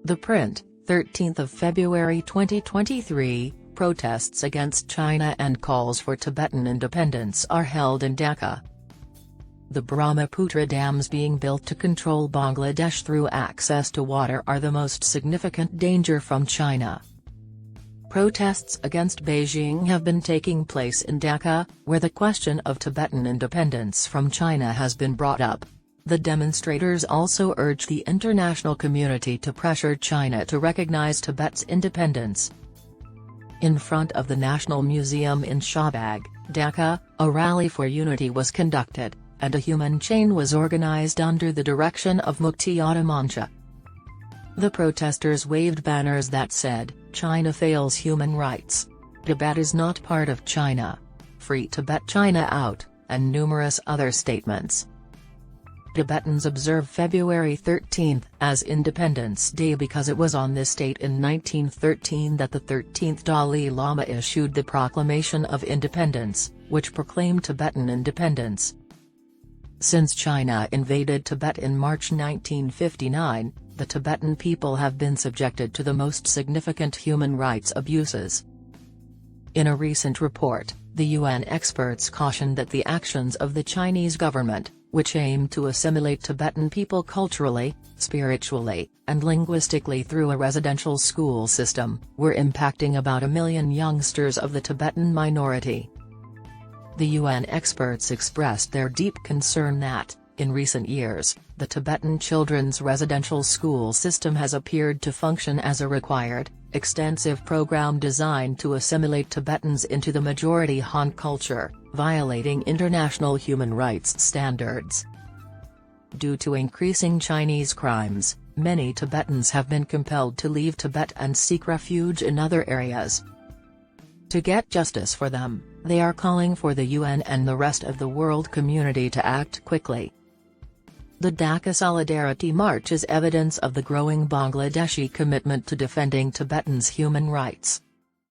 The print, 13th of February 2023, protests against China and calls for Tibetan independence are held in Dhaka. The Bhramaputra dams being built to control Bangladesh through access to water are the most significant danger from China. Protests against Beijing have been taking place in Dhaka, where the question of Tibetan independence from China has been brought up. The demonstrators also urge the international community to pressure China to recognize Tibet's independence. In front of the National Museum in Shahbag, Dhaka, a rally for unity was conducted, and a human chain was organized under the direction of Muktijoddha Mancha. The protesters waved banners that said, "China fails human rights. Tibet is not part of China. Free Tibet China Out," and numerous other statements. Tibetans observe February 13 as Independence Day because it was on this date in 1913 that the 13th Dalai Lama issued the Proclamation of Independence, which proclaimed Tibetan independence. Since China invaded Tibet in March 1959, the Tibetan people have been subjected to the most significant human rights abuses. In a recent report, the UN experts cautioned that the actions of the Chinese government, which aim to assimilate Tibetan people culturally, spiritually, and linguistically through a residential school system, were impacting about 1 million youngsters of the Tibetan minority. The UN experts expressed their deep concern that, in recent years, the Tibetan children's residential school system has appeared to function as a required, extensive program designed to assimilate Tibetans into the majority Han culture, violating international human rights standards. Due to increasing Chinese crimes, many Tibetans have been compelled to leave Tibet and seek refuge in other areas. To get justice for them, they are calling for the UN and the rest of the world community to act quickly. The Dhaka Solidarity March is evidence of the growing Bangladeshi commitment to defending Tibetans' human rights.